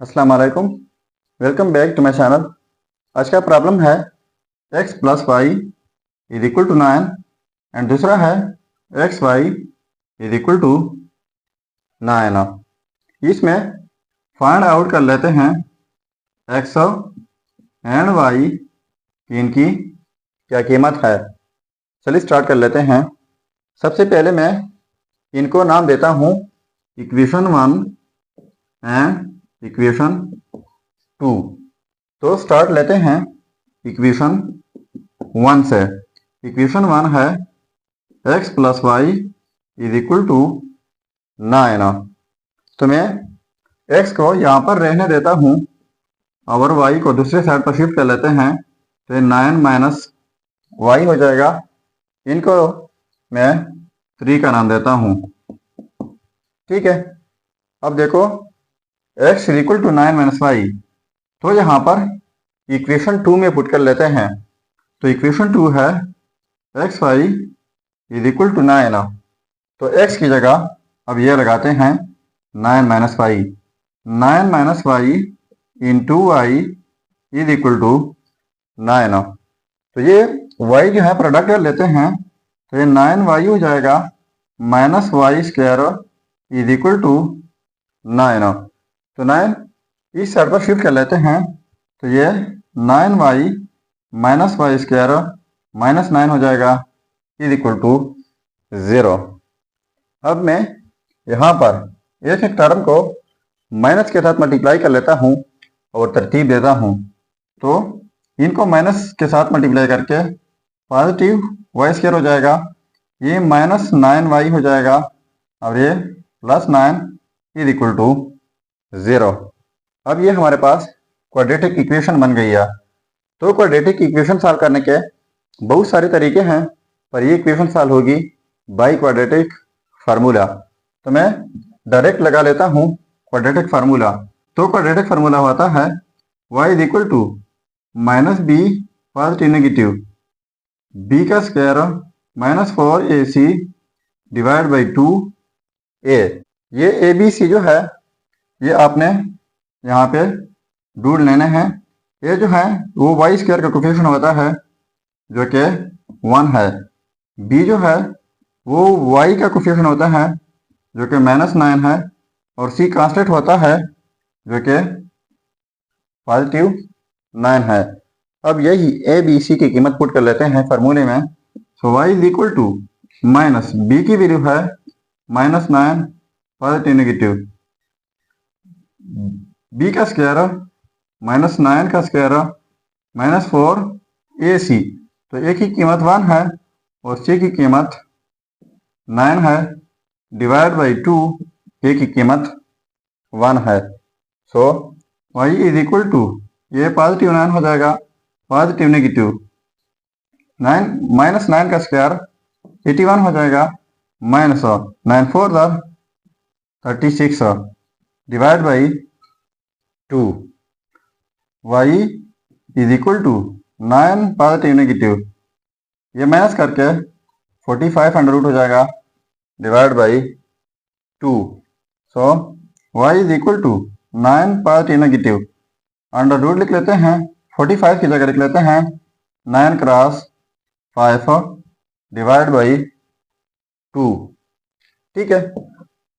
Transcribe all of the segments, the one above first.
अस्सलाम वालेकुम। Welcome back to my channel. आज का प्रॉब्लम है x plus y is equal to 9 and दूसरा है x y is equal to 9। इसमें फाइंड आउट कर लेते हैं x एंड y की इनकी क्या कीमत है। चलिए स्टार्ट कर लेते हैं। सबसे पहले मैं इनको नाम देता हूँ इक्वेशन 1 एंड इक्वेशन 2। तो स्टार्ट लेते हैं इक्वेशन 1 से। इक्वेशन 1 है x plus y is equal to 9। तो मैं x को यहाँ पर रहने देता हूँ और y को दूसरे साइड पर शिफ्ट कर लेते हैं, तो ये 9 माइनस वाई हो जाएगा। इनको मैं 3 का नाम देता हूँ। ठीक है, अब देखो x is equal to 9 minus y, तो यहाँ पर इक्वेशन 2 में पुट कर लेते हैं। तो इक्वेशन 2 है x y is equal to 9। तो x की जगह अब ये लगाते हैं 9 minus y. 9 minus y into y is equal to 9। तो ये y जो है प्रोडक्ट लेते हैं, तो ये 9y हो जाएगा minus y square is equal to 9। तो 9 इस साइड पर शिफ्ट कर लेते हैं, तो ये 9y minus y square minus 9 हो जाएगा इज इक्वल टू 0। अब मैं यहाँ पर एक एक टर्म को माइनस के साथ मल्टीप्लाई कर लेता हूँ और तरतीब देता हूँ। तो इनको माइनस के साथ मल्टीप्लाई करके पॉजिटिव वाई स्क्वायर हो जाएगा, ये माइनस 9y हो जाएगा और ये प्लस 9 इज इक्वल टू 0। अब ये हमारे पास क्वाड्रेटिक इक्वेशन बन गई है। तो क्वाड्रेटिक इक्वेशन सॉल्व करने के बहुत सारे तरीके हैं, पर ये इक्वेशन सॉल्व होगी बाय क्वाड्रेटिक फार्मूला। तो मैं डायरेक्ट लगा लेता हूँ क्वाड्रेटिक फार्मूला। तो क्वाड्रेटिक फार्मूला होता है y is equal to minus b positive negative b का square minus 4ac divide by 2a। ये ए बी सी जो है ये आपने यहाँ पे ढूंढ लेने हैं। ये जो है वो वाई स्क्वायर का कोफिशिएंट होता है जो कि 1 है। b जो है वो y का कोफिशिएंट होता है जो कि माइनस 9 है, और c कांस्टेंट होता है जो कि पॉजिटिव 9 है। अब यही ए बी सी की कीमत पुट कर लेते हैं फार्मूले में। So y is equal to minus b की वैल्यू है माइनस 9 पॉजिटिव नेगेटिव, b का स्क्वायर माइनस 9 का स्क्वायर माइनस 4ac। तो a की कीमत 1 है और c की कीमत 9 है डिवाइड बाई 2, a की कीमत 1 है। सो y इज इक्वल टू ये पॉजिटिव 9 हो जाएगा, पॉजिटिव नेगेटिव 9 माइनस 9 का स्क्वायर 81 हो जाएगा, minus 9 4 36 divide by 2। y is equal to 9 positive negative, ये माइनस करके 45 अंडर रूट हो जाएगा divide by 2। So y is equal to 9 positive negative under root लिख लेते हैं, 45 की जगह लिख लेते हैं 9 क्रॉस 5 डिवाइड बाई 2। ठीक है,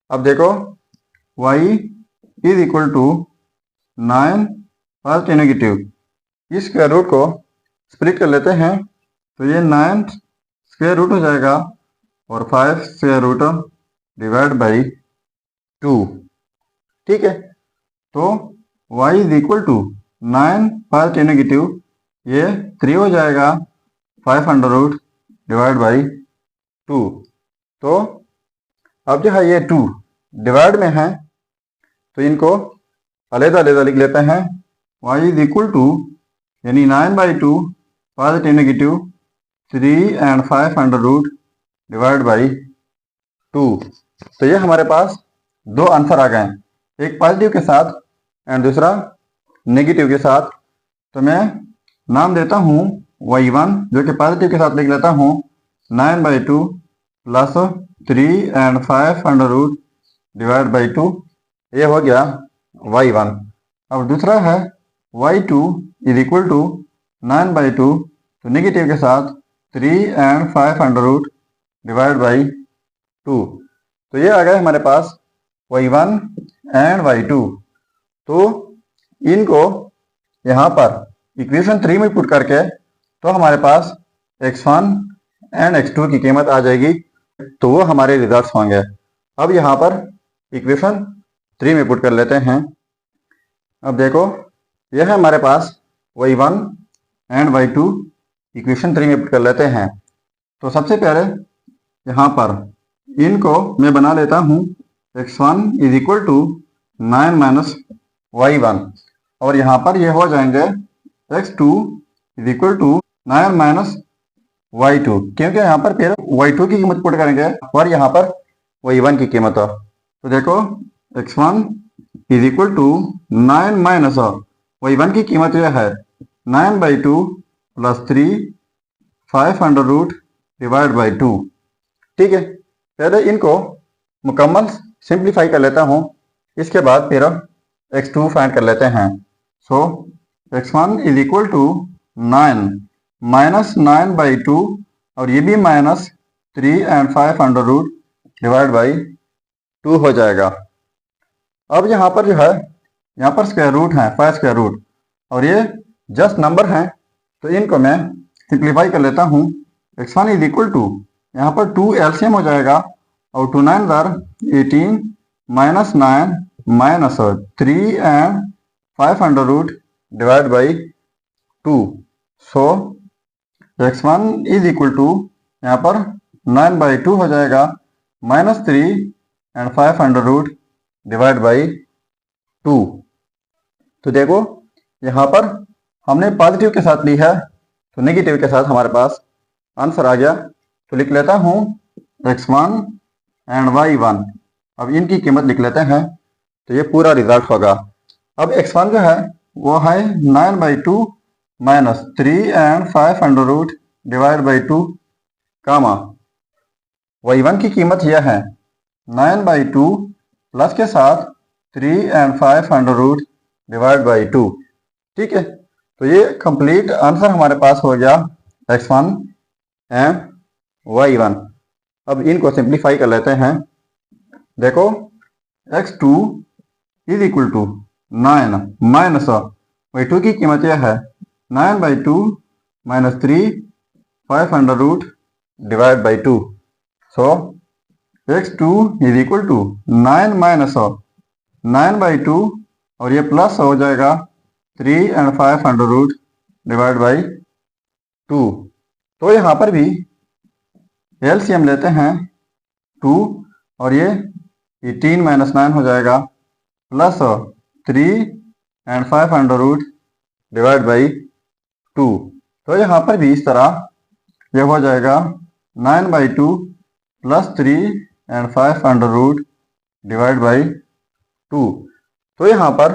अब देखो y is equal to 9 positive negative, इस स्क्वायर रूट को स्प्लिट कर लेते हैं, तो ये 9 स्क्वायर रूट हो जाएगा और 5 स्क्वायर रूट डिवाइड बाई 2। ठीक है, तो y is equal to 9 positive negative, ये 3 हो जाएगा 5 अंडर रूट डिवाइड बाई 2। तो अब जो है ये 2 डिवाइड में है, तो इनको अलग अलग लिख लेते हैं। y इज इक्वल टू यानी 9 by 2 positive negative 3 and 5 under root divide by 2। तो ये हमारे पास दो आंसर आ गए, एक पॉजिटिव के साथ एंड दूसरा नेगेटिव के साथ। तो मैं नाम देता हूँ y1 जो कि पॉजिटिव के साथ लिख लेता हूँ 9 by 2 plus 3 and 5 under root divide by 2। ये हो गया y1। अब दूसरा है y2 इज इक्वल टू 9/2, तो नेगेटिव के साथ 3 and 5 under root divide by 2। तो ये आ गए हमारे पास y1 एंड y2। तो इनको यहाँ पर इक्वेशन 3 में पुट करके तो हमारे पास x1 एंड x2 की कीमत आ जाएगी, तो वो हमारे रिजल्ट्स होंगे। अब यहाँ पर इक्वेशन 3 में पुट कर लेते हैं। अब देखो यह है हमारे पास y1 एंड y2 इक्वेशन 3 में पुट कर लेते हैं। तो सबसे पहले यहाँ पर इनको मैं बना लेता हूँ x1 is equal to 9 minus y1, और यहाँ पर ये हो जाएंगे x2 is equal to 9 minus y2, क्योंकि यहाँ पर फिर y2 की कीमत पुट करेंगे और यहाँ पर y1 की कीमत। तो देखो x1 is equal to 9 minus y1 की कीमत यह है 9/2 plus 3 5 under root divide by 2। ठीक है, पहले इनको मुकम्मल सिंप्लीफाई कर लेता हूँ, इसके बाद फिर x2 फाइंड कर लेते हैं। So x1 is equal to 9 minus 9/2, और ये भी minus 3 and 5 under root divide by 2 हो जाएगा। अब यहाँ पर जो है यहाँ पर स्क्वायर रूट है 5 स्क्वायर रूट, और ये जस्ट नंबर हैं, तो इनको मैं सिंप्लीफाई कर लेता हूँ। x1 इज इक्वल टू यहाँ पर 2 एलसीएम हो जाएगा, और 2 9 18 minus 9 minus 3 and 5 under root divide by 2। So x1 is equal to यहाँ पर 9/2 हो जाएगा minus 3 and 5 under root divide by 2। तो देखो यहाँ पर हमने पॉजिटिव के साथ ली है, तो नेगेटिव के साथ हमारे पास आंसर आ गया। तो लिख लेता हूँ x1 एंड y1। अब इनकी कीमत लिख लेते हैं, तो ये पूरा रिजल्ट होगा। अब x1 जो है वो है 9/2 minus 3 and 5 under root divide by 2, comma y1 की कीमत यह है 9/2 प्लस के साथ 3 and 5 under root divide by 2। ठीक है, तो ये कंप्लीट आंसर हमारे पास हो गया x1 एंड y1। अब इनको सिंप्लीफाई कर लेते हैं। देखो x2 is equal to 9 minus y2 की कीमत यह है 9/2 minus 3 5 under root divide by 2। So x2 is equal to 9 minus 9/2, और ये प्लस हो जाएगा 3 and 5 under root divide by 2। तो यहाँ पर भी एलसीएम लेते हैं 2, और ये 18 माइनस 9 हो जाएगा plus 3 and 5 under root divide by 2। तो यहाँ पर भी इस तरह यह हो जाएगा 9/2 plus 3 and 5 under root divide by 2। तो यहाँ पर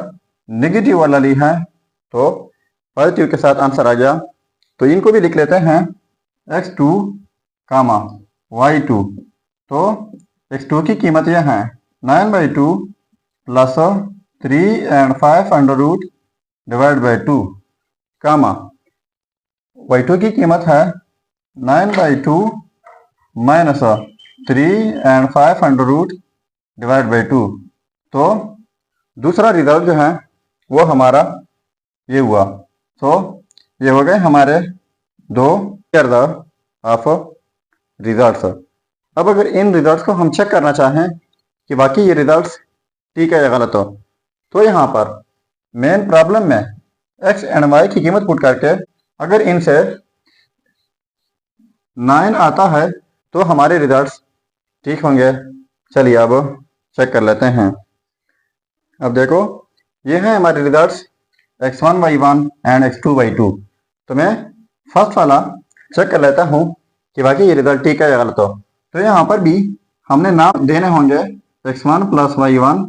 नेगेटिव वाला ली है, तो पॉजिटिव के साथ आंसर आ गया। तो इनको भी लिख लेते हैं x2 कामा y2। तो x2 की कीमत यह है 9/2 plus 3 and 5 under root divide by 2, comma y2 की कीमत है 9/2 minus 3 and 5 under root divide by 2। तो दूसरा रिजल्ट जो है वो हमारा ये हुआ। तो ये हो गए हमारे दो ऑफ रिजल्ट्स। अब अगर इन रिजल्ट्स को हम चेक करना चाहें कि बाकी ये रिजल्ट्स ठीक है या गलत हो, तो यहाँ पर मेन प्रॉब्लम में x एंड y की कीमत पुट करके अगर इनसे 9 आता है तो हमारे रिजल्ट्स ठीक होंगे। चलिए अब चेक कर लेते हैं। अब देखो ये हैं हमारे results x1 y1 and x2 y2। तो मैं फर्स्ट वाला चेक कर लेता हूँ कि बाकी ये रिजल्ट ठीक है या गलत हो। तो यहाँ पर भी हमने नाम देने होंगे x1 plus y1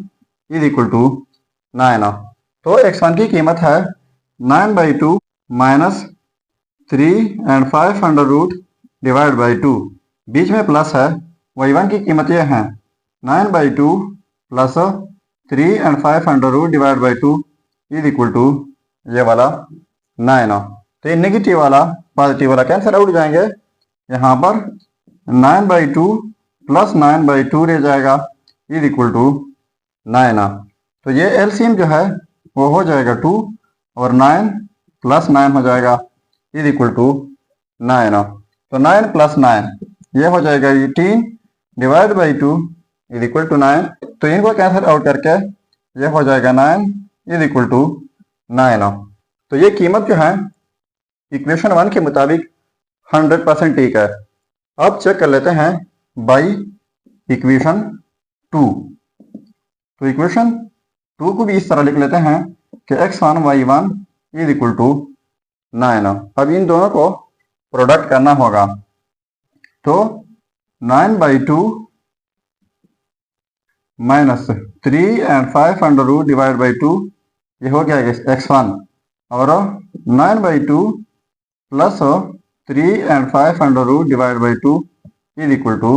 is equal to 9। तो x1 की कीमत है 9/2 minus 3 and 5 under root divide by 2, बीच में प्लस है। y1 की कीमत यह है 9/2 plus 3 and 5 under root divide by 2, is equal to ये वाला 9। तो ये नेगेटिव वाला पॉजिटिव वाला कैंसिल आउट जाएंगे। यहाँ पर 9/2 प्लस 9/2 रह जाएगा इज इक्वल टू 9। तो ये एलसीएम जो है वो हो जाएगा 2 और 9 प्लस 9 हो जाएगा इज इक्वल टू 9। तो 9 प्लस 9 ये हो जाएगा 18 divide by 2 is equal to 9। तो इनको कैंसिल आउट करके ये हो जाएगा 9 इज इक्वल टू 9। तो ये कीमत जो है इक्वेशन 1 के मुताबिक 100% ठीक है। अब चेक कर लेते हैं बाई इक्वेशन 2। तो इक्वेशन 2 को भी इस तरह लिख लेते हैं कि x1 y1 is equal to 9। अब इन दोनों को प्रोडक्ट करना होगा। तो 9/2 minus 3 and 5 under root divide by 2 ये हो गया x1 और 9/2 plus 3 and 5 under root divide by 2 is equal to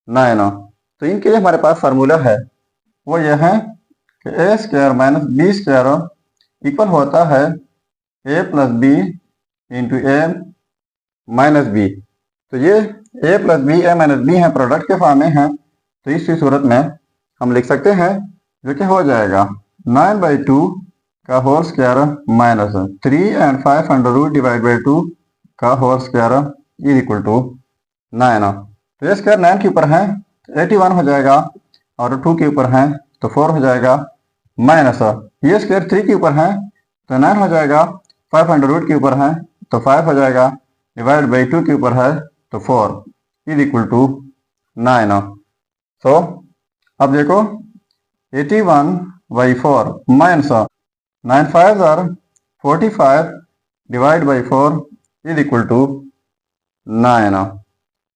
9। तो इनके लिए हमारे पास फार्मूला है वो ये है कि a square minus b square equal होता है a plus b into a minus b. तो ये a plus b a minus b है, प्रोडक्ट के फॉर्म में है। तो इसी सूरत में हम लिख सकते हैं जो कि हो जाएगा 9/2 का whole square minus 3 and 5 under root divide by 2 का whole square is equal to 9। तो ये स्क्वायर 9 के ऊपर है 81 हो जाएगा और 2 के ऊपर है तो 4 हो जाएगा माइनस ये स्क्वायर 3 के ऊपर है तो 9 हो जाएगा, 5 अंडर रूट के ऊपर है तो 5 हो जाएगा, डिवाइड बाई 2 के ऊपर है तो 4 इज इक्वल टू 9। सो अब देखो 81/4 minus 9 5s are 45 divide by 4 is equal to 9।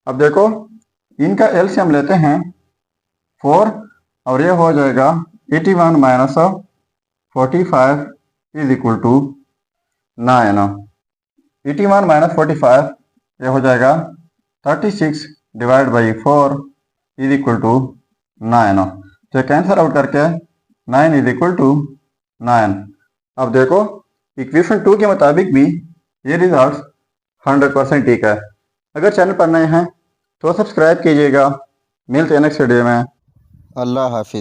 अब देखो इनका एलसीएम लेते हैं 4 और ये हो जाएगा 81 minus 45 is equal to 9। 81 minus 45 ये हो जाएगा 36 divide by 4 is equal to 9। तो कैंसिल आउट करके 9 इज इक्वल टू 9। अब देखो इक्वेशन 2 के मुताबिक भी ये रिजल्ट 100% ठीक है। अगर चैनल पर नए हैं तो सब्सक्राइब कीजिएगा। मिलते हैं नेक्स्ट वीडियो में। अल्लाह हाफिज़।